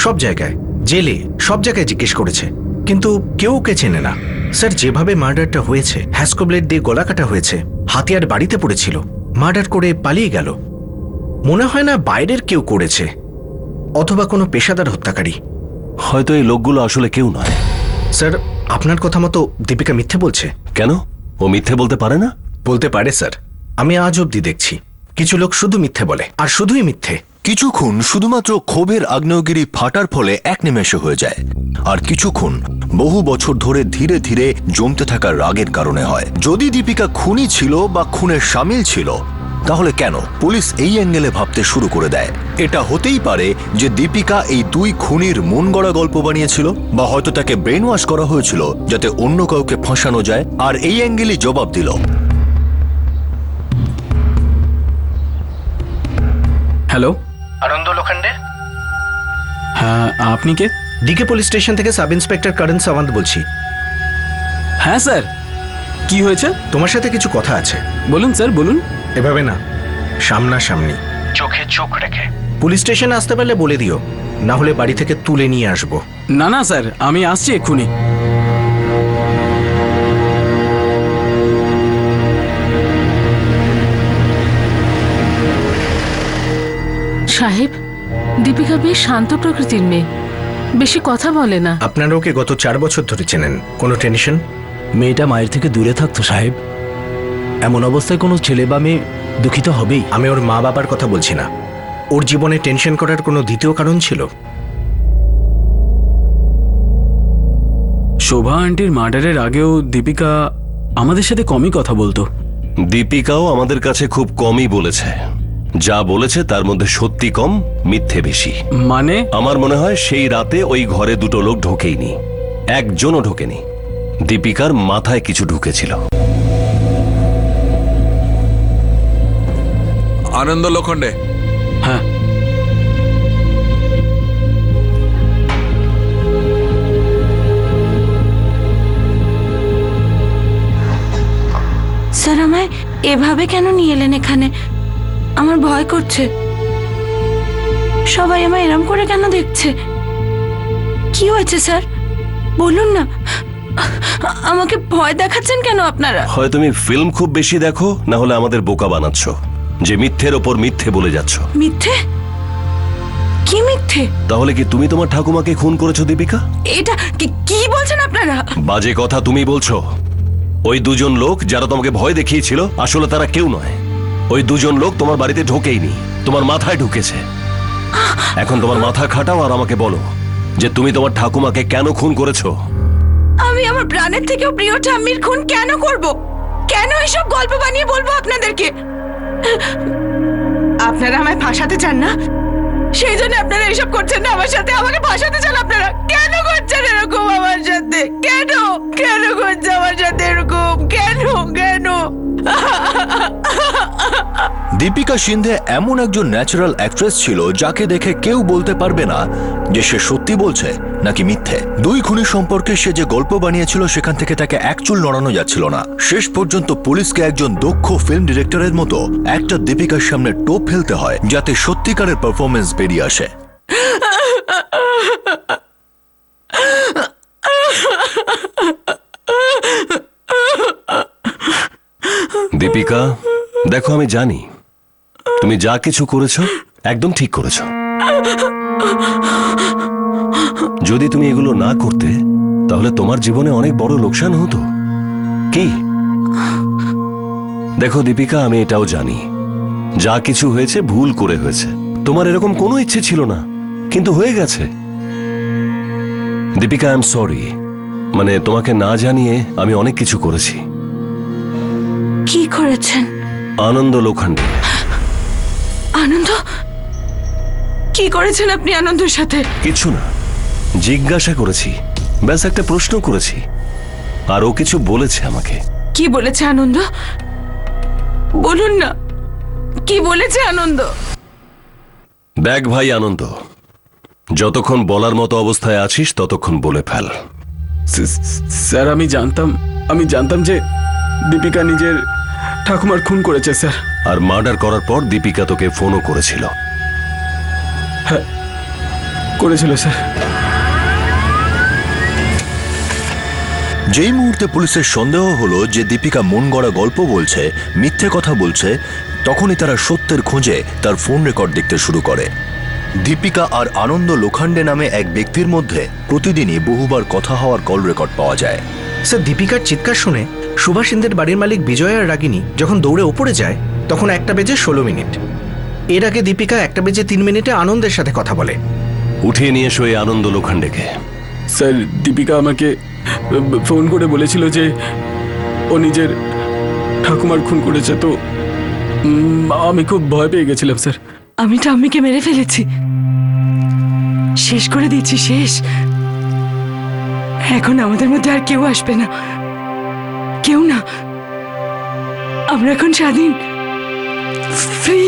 সব জায়গায়, জেলে, সব জায়গায় জিজ্ঞেস করেছে, কিন্তু কেউ ওকে চেনে না। স্যার যেভাবে মার্ডারটা হয়েছে, হ্যাসকো ব্লেড দিয়ে গলা কাটা হয়েছে, হাতিয়ার বাড়িতে পড়েছিল, মার্ডার করে পালিয়ে গেল, মনে হয় না বাইরের কেউ করেছে, অথবা কোনো পেশাদার হত্যাকারী। হয়তো এই লোকগুলো আসলে কেউ নয়। স্যার আপনার কথা মতো দীপিকা মিথ্যে বলছে। কেন? ও মিথ্যে বলতে পারে না? বলতে পারে স্যার, আমি আজ অবধি দেখছি কিছু লোক শুধু মিথ্যে বলে, আর শুধুই মিথ্যে। কিছু খুন শুধুমাত্র ক্ষোভের আগ্নেয়গিরি ফাটার ফলে এক নিমেষে হয়ে যায়, আর কিছু খুন বহু বছর ধরে ধীরে ধীরে জমতে থাকা রাগের কারণে হয়। যদি দীপিকা খুনি ছিল বা খুনের সামিল ছিল, তাহলে কেন পুলিশ এই অ্যাঙ্গেলে ভাবতে শুরু করে দেয়? এটা হতেই পারে যে দীপিকা এই 2 খুনির মন গড়া গল্প বানিয়েছিল, বা হয়তো তাকে ব্রেন ওয়াশ করা হয়েছিল যাতে অন্য কাউকে ফাঁসানো যায়, আর এই অ্যাঙ্গেলই জবাব দিল। হ্যালো, আনন্দ লোখণ্ডে? হ্যাঁ, আপনি কে? ডিকে পুলিশ স্টেশন থেকে সাব ইন্সপেক্টর করণ সাওয়ান্ত বলছি। হ্যাঁ স্যার, কি হয়েছে? তোমার সাথে কিছু কথা আছে। বলুন স্যার, বলুন। এভাবে না, সামনাসামনি, চোখে চোখ রেখে। পুলিশ স্টেশনে আসতে পারলে বলে দিও, না হলে বাড়ি থেকে তুলে নিয়ে আসবো। না না স্যার, আমি আসছি এক্ষুনি। সাহেব, দীপিকা বেশ শান্ত প্রকৃতির মেয়ে, বেশি কথা বলে না। আপনারা ওকে গত 4 বছর ধরে চেনেন, কোনো টেনশন? মেয়েটা মায়ের থেকে দূরে থাকতো সাহেব। এমন অবস্থায় কোনো ছেলে বা মেয়ে দুঃখিত হবেই। আমি ওর মা বাবার কথা বলছি না, ওর জীবনে টেনশন করার কোনো দ্বিতীয় কারণ ছিল? শোভা আন্টির মার্ডারের আগেও দীপিকা আমাদের সাথে কমই কথা বলতো। দীপিকাও আমাদের কাছে খুব কমই বলেছে। যা বলেছে তার মধ্যে সত্যি কম, মিথ্যে বেশি। মানে? আমার মনে হয় সেই রাতে ওই ঘরে 2টো লোক ঢোকেইনি, একজনও ঢোকেনি। দীপিকার মাথায় কিছু ঢুকেছিল। আনন্দ লোখণ্ডে, হ্যাঁ, স্যার আমায় এভাবে কেন নিয়ে এলেন এখানে? আমার ভয় করছে। সবাই আমায় এরম করে কেন দেখছে? কি হয়েছে স্যার, বলুন না। আমাকে ভয় দেখাচ্ছেন কেন আপনারা? হয় তুমি ফিল্ম খুব বেশি দেখো, না হলে আমাদের বোকা বানাচ্ছ, যে মিথ্যের ওপর মিথ্যে বলে যাচ্ছ। মিথ্যে? কি মিথ্যে? তাহলে কি তুমি তোমার ঠাকুমাকে খুন করেছো দীপিকা? এটা কি বলছেন আপনারা? বাজে কথা তুমি বলছো। ওই 2জন লোক যারা তোমাকে ভয় দেখিয়েছিল, আসলে তারা কেউ নয়। ওই 2জন লোক তোমার বাড়িতে ঢোকেইনি, তোমার মাথায় ঢুকেছে। এখন তোমার মাথা খাটাও আর আমাকে বলো যে তুমি তোমার ঠাকুমাকে কেন খুন করেছো। আমি আমার প্রাণের থেকেও প্রিয় ঠাম্মির খুন কেন করব? কেন এসব গল্প বানিয়ে বলবো আপনাদেরকে? আপনারা আমায় ফাঁসাতে চান না, সেই জন্য আপনারা এসব করছেন না আমার সাথে। আমাকে ফাঁসাতে চান আপনারা। কেন করছেন এরকম আমার সাথে? কেন কেন করছে আমার সাথে এরকম? কেন কেন? দীপিকা সিন্ধে এমন একজন ন্যাচারাল অ্যাক্ট্রেস ছিল যাকে দেখে কেউ বলতে পারবে না যে সে সত্যি বলছে নাকি মিথ্যে। 2 খুনি সম্পর্কে সে যে গল্প বানিয়েছিল সেখান থেকে তাকে এক চুল নড়ানো যাচ্ছিল না। শেষ পর্যন্ত পুলিশকে একজন দক্ষ ফিল্ম ডিরেক্টরের মতো একটা দীপিকার সামনে টোপ ফেলতে হয় যাতে সত্যিকারের পারফরমেন্স বেরিয়ে আসে। দীপিকা দেখো, আমি জানি তুমি যা কিছু করেছো একদম ঠিক করেছো। যদি তুমি এগুলো না করতে, তাহলে তোমার জীবনে অনেক বড় লোকসান হতো। কি? দেখো দীপিকা, আমি এটাও জানি যা কিছু হয়েছে ভুল করে হয়েছে। তোমার এরকম কোনো ইচ্ছে ছিল না, কিন্তু হয়ে গেছে। Deepika, I am sorry. মানে তোমাকে না জানিয়ে আমি অনেক কিছু করেছি। কি করেছেন? আনন্দ লোখণ্ডে। আনন্দ? কি করেছেন আপনি আনন্দের সাথে? কিছু না, জিজ্ঞাসা করেছি, ব্যাস একটা প্রশ্ন করেছি, আর ও কিছু বলেছে আমাকে। কি বলেছে আনন্দ? বলুন না, কি বলেছে আনন্দ? দেখ ভাই আনন্দ, যতক্ষণ বলার মতো অবস্থায় আছিস ততক্ষণ বলে ফেল। স্যার আমি জানতাম যে দীপিকা নিজের ঠাকুমার খুন করেছে স্যার। আর মার্ডার করার পর দীপিকা তোকে ফোনও করেছিল। করেছিল স্যার। যেই মুহূর্তে পুলিশের সন্দেহ হলো যে দীপিকা মন গড়া গল্প বলছে, মিথ্যে কথা বলছে, তখনই তারা সত্যের খোঁজে তার ফোন রেকর্ড দেখতে শুরু করে। দীপিকা আর আনন্দ লোখণ্ডে নামে এক ব্যক্তির মধ্যে প্রতিদিনই বহুবার কথা হওয়ার কল রেকর্ড পাওয়া যায়। স্যার, দীপিকার চিৎকার শুনে সুভাষিন্দের বাড়ির মালিক বিজয় আর রাগিনী যখন দৌড়ে ওপরে যায় তখন 1:16 এর আগে দীপিকা 1:03 আনন্দের সাথে কথা বলে। উঠিয়ে নিয়ে এসো এই আনন্দ লোখণ্ডেকে। স্যার, দীপিকা আমাকে ফোন করে বলেছিল যে ও নিজের ঠাকুমার খুন করেছে, তো আমি খুব ভয় পেয়ে গেছিলাম স্যার। আমি ঠাম্মিকে মেরে ফেলেছি, শেষ করে দিয়েছি, শেষ। এখন আমাদের মধ্যে আর কেউ আসবে না, কেউ না। আমরা এখন স্বাধীন, ফ্রি।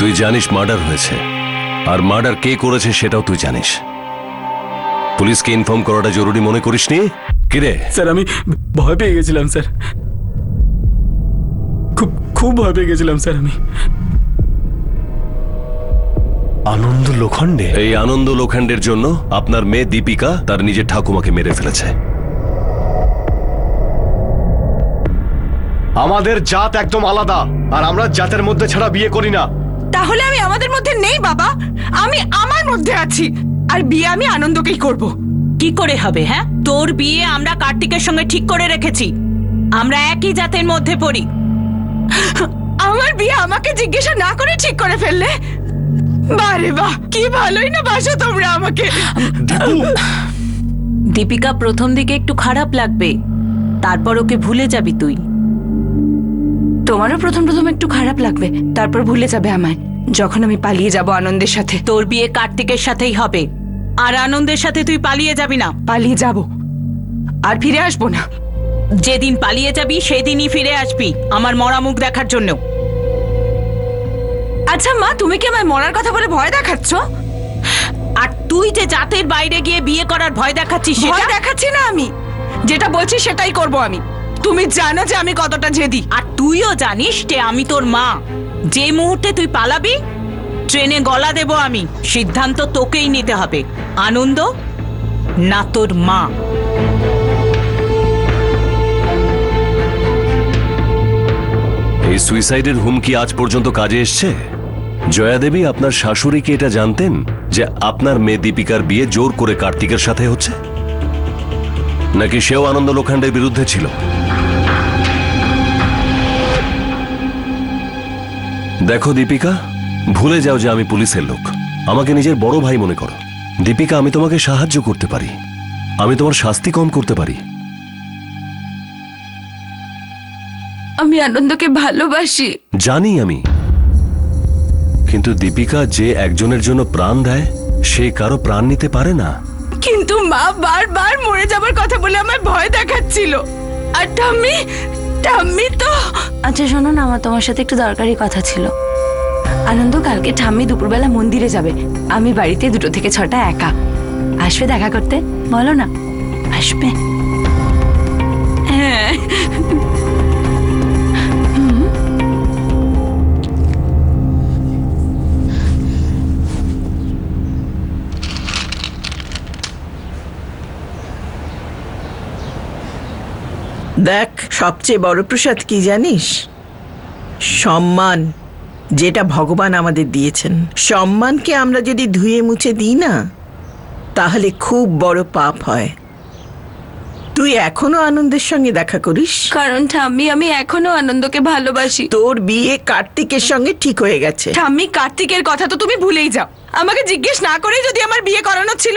তুই জানিস মার্ডার হয়েছে, আর মার্ডার কে করেছে সেটাও তুই জানিস। পুলিশকে ইনফর্ম করাটা জরুরি মনে করিসনি? কিরে? স্যার, আমি ভয় পেয়ে গেছিলাম স্যার, খুব ভয় পেয়ে গেছিলাম স্যার আমি। আনন্দ লোখণ্ডে? এই আনন্দ লোখণ্ডের জন্য আপনার মেয়ে দীপিকা তার নিজের ঠাকুমাকে মেরে ফেলেছে। আমাদের জাত একদম আলাদা, আর আমরা জাতের মধ্যে ছাড়া বিয়ে করি না। তাহলে আমি আমাদের মধ্যে নেই বাবা, আমি আমার মধ্যে আছি, আর বিয়ে আমি আনন্দকেই করব। কি করে হবে? হ্যাঁ, তোর বিয়ে আমরা কার্তিকের সঙ্গে ঠিক করে রেখেছি। আমরা একই জাতের মধ্যে পড়ি। আমার বিয়ে আমাকে জিজ্ঞাসা না করে ঠিক করে ফেললে? বারে বাহ, কি ভালোই না বাসো তোমরা আমাকে। দীপিকা, প্রথম দিকে একটু খারাপ লাগবে, তারপর ওকে ভুলে যাবি তুই। তোমারও প্রথম প্রথম একটু খারাপ লাগবে, তারপর ভুলে যাবে আমায়, যখন আমি পালিয়ে যাব আনন্দের সাথে। তোর বিয়ে কার্তিকের সাথেই হবে, আর আনন্দের সাথে তুই পালিয়ে যাবি না। পালিয়ে যাব, আর ফিরে আসবো না। যেদিন পালিয়ে যাবি সেদিনই ফিরে আসবি আমার মরা মুখ দেখার জন্য। আচ্ছা মা, তুমি কি আমায় মরার কথা বলে ভয় দেখাচ্ছ? আর তুই যে জাতের বাইরে গিয়ে বিয়ে করার ভয় দেখাচ্ছিস, ভয় সেটা দেখাচ্ছি না আমি, যেটা বলছি সেটাই করব আমি। তুমি জানো যে আমি কতটা জেদি। আর তুইও জানিস যে আমি তোর মা। যে মুহূর্তে তুই পালাবি ট্রেনে গলা দেব আমি। সিদ্ধান্ত তোকেই নিতে হবে, আনন্দ না তোর মা। এই সুইসাইডের হুমকি আজ পর্যন্ত কাজে এসছে? জয়া দেবী আপনার শাশুড়ি কি এটা জানতেন যে আপনার মেয়ে দীপিকার বিয়ে জোর করে কার্তিকের সাথে হচ্ছে? নাকি সেও আনন্দ লোখণ্ডের বিরুদ্ধে ছিল? দেখো দীপিকা, ভুলে যাও যে আমি পুলিশের লোক। আমাকে নিজের বড় ভাই মনে করো। দীপিকা, আমি তোমাকে সাহায্য করতে পারি, আমি তোমার শাস্তি কম করতে পারি। আমি আনন্দকে ভালোবাসি। জানি আমি, কিন্তু দীপিকা যে একজনের জন্য প্রাণ দেয় সে কারো প্রাণ নিতে পারে না। কিন্তু মা বারবার মরে যাবার কথা বলে আমায় ভয় দেখাচ্ছিল, আর ঠাম্মি তো। আচ্ছা শোনো না, আমার তোমার সাথে একটু দরকারি কথা ছিল। আনন্দ, কালকে ঠাম্মি দুপুরবেলা মন্দিরে যাবে, আমি বাড়িতে 2 থেকে 6 একা। আসবে দেখা করতে? বলো না, আসবে? হ্যাঁ। দেখ, সবচেয়ে বড় প্রসাদ কি জানিস? সম্মান, যেটা ভগবান আমাদের দিয়েছেন। সম্মানকে আমরা যদি ধুয়ে মুছে দিই না, তাহলে খুব বড় পাপ হয়। তুই এখনো আনন্দের সঙ্গে দেখা করিস? কারণ ঠাম্মি, আমি এখনো আনন্দকে ভালোবাসি। তোর বিয়ে কার্তিকের সঙ্গে ঠিক হয়ে গেছে। ঠাম্মি, কার্তিকের কথা তো তুমি ভুলেই যাও। আমাকে জিজ্ঞেস না করেই যদি আমার বিয়ে করানো ছিল,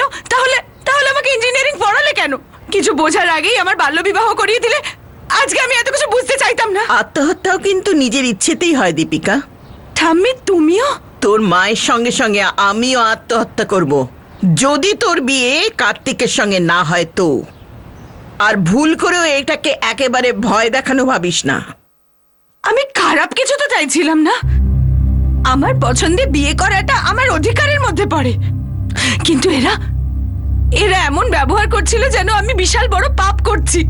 তাহলে আমাকে ইঞ্জিনিয়ারিং পড়ালে কেন? কিছু বোঝার আগেই আমার বাল্যবিবাহ করিয়ে দিলে। আজকে আমি এত কিছু বুঝতে চাইতাম না। আত্মহত্যাও কিন্তু নিজের ইচ্ছেতেই হয় দীপিকা। ঠাম্মি তুমিও? তোর মায়ের সঙ্গে সঙ্গে আমিও আত্মহত্যা করব যদি তোর বিয়ে কার্তিকের সঙ্গে না হয় তো। আর ভুল করেও এটাকে একেবারে ভয় দেখানো ভাবিস না। আমি খারাপ কিছু তো চাইছিলাম না। আমার পছন্দে বিয়ে করাটা আমার অধিকারের মধ্যে পড়ে। কিন্তু এরা এমন ব্যবহার করছিল যেন আমি বিশাল বড় পাপ করছি।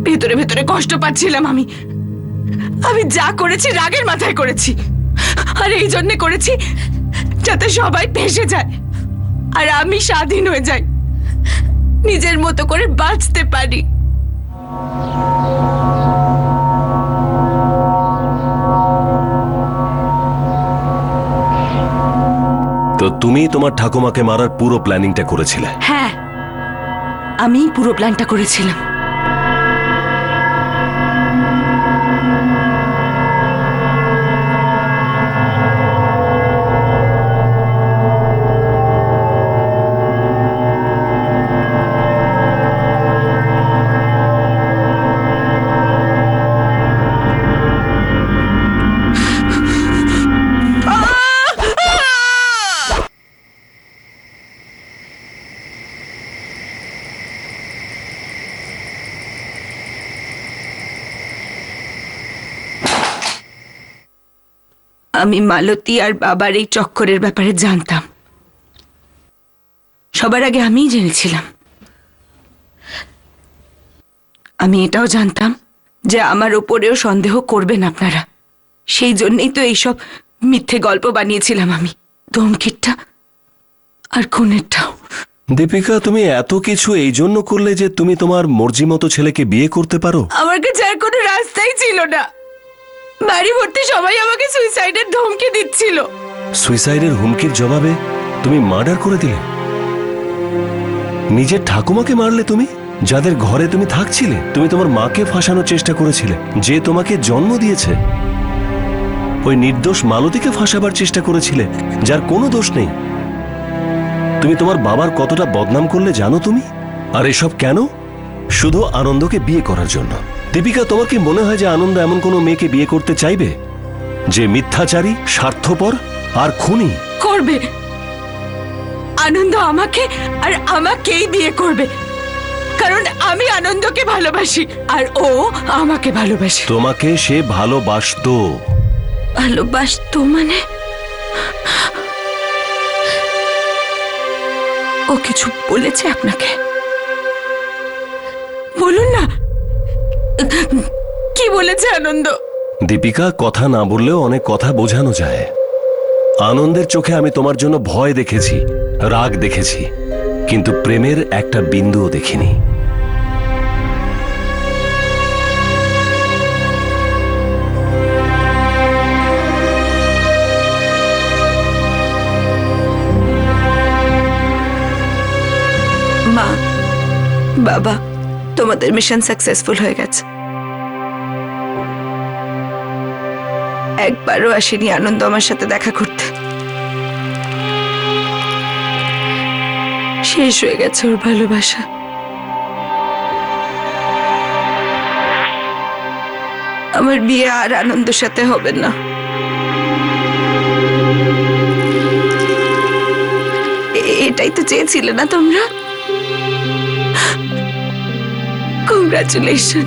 ভেতরে ভেতরে কষ্ট পাচ্ছিলাম আমি। আমি যা করেছি রাগের মাথায় করেছি। আর এই জন্য করেছি যাতে সবাই ফেঁসে যায় আর আমি স্বাধীন হয়ে যাই, নিজের মতো করে বাঁচতে পারি। তো তুমি তোমার ঠাকুমাকে মারার পুরো প্ল্যানিংটা করেছিলে? হ্যাঁ, আমি পুরো প্ল্যানটা করেছিলাম। আমি মালতী আর বাবার এই চক্করের ব্যাপারে জানতাম। সবার আগে আমিই জেনেছিলাম। আমি এটাও জানতাম যে আমার ওপরেও সন্দেহ করবেন আপনারা। সেই জন্যই তো এইসব মিথ্যে গল্প বানিয়েছিলাম আমি, ধমকিটা আর খুনেরটাও। দীপিকা, তুমি এত কিছু এই জন্য করলে যে তুমি তোমার মর্জি মতো ছেলেকে বিয়ে করতে পারো? আমার কাছে আর কোনো রাস্তাই ছিল না। বাড়ি ভর্তি সবাই আমাকে সুইসাইডের ধমকি দিচ্ছিল। সুইসাইডের হুমকির জবাবে তুমি মার্ডার করে দিলে? নিজের ঠাকুমাকে মারলে তুমি, যাদের ঘরে তুমি থাকছিলে? তুমি তোমার মাকে ফাঁসানোর চেষ্টা করেছিলে, যে তোমাকে জন্ম দিয়েছে। ওই নির্দোষ মালতীকে ফাঁসাবার চেষ্টা করেছিলে, যার কোনো দোষ নেই। তুমি তোমার বাবার কতটা বদনাম করলে জানো তুমি? আর এসব কেন? শুধু আনন্দকে বিয়ে করার জন্য। দীপিকা, তোমার কি মনে হয় যে আনন্দ এমন কোনো মেয়েকে বিয়ে করতে চাইবে যে মিথ্যাচারী, স্বার্থপর আর খুনি? করবে। আনন্দ আমাকে আর আমাকেই বিয়ে করবে, কারণ আমি আনন্দকে ভালোবাসি আর ও আমাকে ভালোবাসে। তোমাকে সে ভালোবাসতো। ভালোবাসতো মানে? ও কিছু বলেছে আপনাকে? বলুন না, কি বলেছে আনন্দ? দীপিকা, কথা না বললেও অনেক কথা বোঝানো যায়। আনন্দের চোখে আমি তোমার জন্য ভয় দেখেছি, রাগ দেখেছি, কিন্তু প্রেমের একটা বিন্দুও দেখিনি। মা, বাবা, তোমাদের মিশন সাকসেসফুল হয়ে গেছে। একবারও আসেনি আনন্দ আমার সাথে দেখা করতে। শেষ হয়ে গেছে ওর ভালোবাসা। আমার বিয়ে আর আনন্দের সাথে হবে না। এটাই তো চেয়েছিলে না তোমরা? কংগ্রাচুলেশন।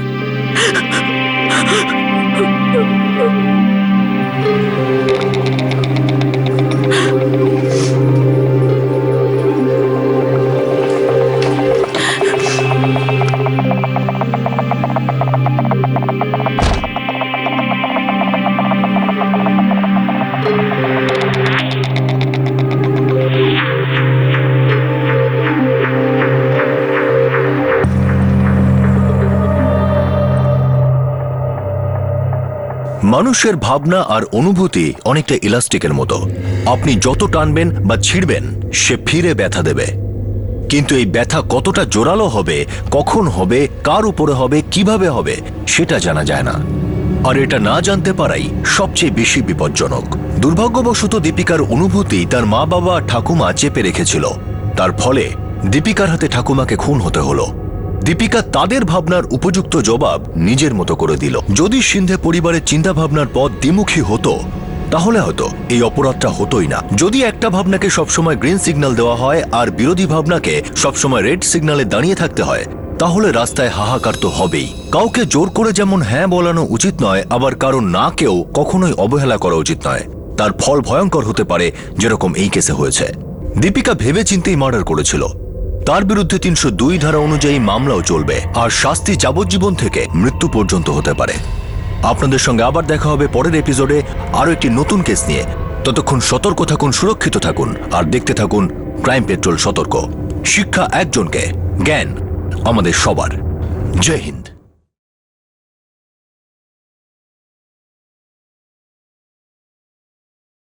মানুষের ভাবনা আর অনুভূতি অনেকটা ইলাস্টিকের মতো। আপনি যত টানবেন বা ছিঁড়বেন, সে ফিরে ব্যথা দেবে। কিন্তু এই ব্যথা কতটা জোরালো হবে, কখন হবে, কার উপরে হবে, কিভাবে হবে, সেটা জানা যায় না। আর এটা না জানতে পারাই সবচেয়ে বেশি বিপজ্জনক। দুর্ভাগ্যবশত দীপিকার অনুভূতি তার মা বাবা ঠাকুমা চেপে রেখেছিল। তার ফলে দীপিকার হাতে ঠাকুমাকে খুন হতে হলো। দীপিকা তাদের ভাবনার উপযুক্ত জবাব নিজের মতো করে দিল। যদি সিন্ধে পরিবারের চিন্তা ভাবনার পথ দ্বিমুখী হতো তাহলে হয়তো এই অপরাধটা হতোই না। যদি একটা ভাবনাকে সবসময় গ্রিন সিগন্যাল দেওয়া হয় আর বিরোধী ভাবনাকে সবসময় রেড সিগন্যালে দাঁড়িয়ে থাকতে হয়, তাহলে রাস্তায় হাহাকার তো হবেই। কাউকে জোর করে যেমন হ্যাঁ বলানো উচিত নয়, আবার কারণ না কেউ কখনোই অবহেলা করা উচিত নয়। তার ফল ভয়ঙ্কর হতে পারে, যেরকম এই কেসে হয়েছে। দীপিকা ভেবে চিন্তেই মার্ডার করেছিল। তার বিরুদ্ধে 302 ধারা অনুযায়ী মামলাও চলবে, আর শাস্তি যাবজ্জীবন থেকে মৃত্যু পর্যন্ত হতে পারে। আপনাদের সঙ্গে আবার দেখা হবে পরের এপিসোডে আরো একটি নতুন কেস নিয়ে। ততক্ষণ সতর্ক থাকুন, সুরক্ষিত থাকুন, আর দেখতে থাকুন ক্রাইম পেট্রোল। সতর্ক, শিক্ষা একজনকে, জ্ঞান আমাদের সবার। জয় হিন্দ।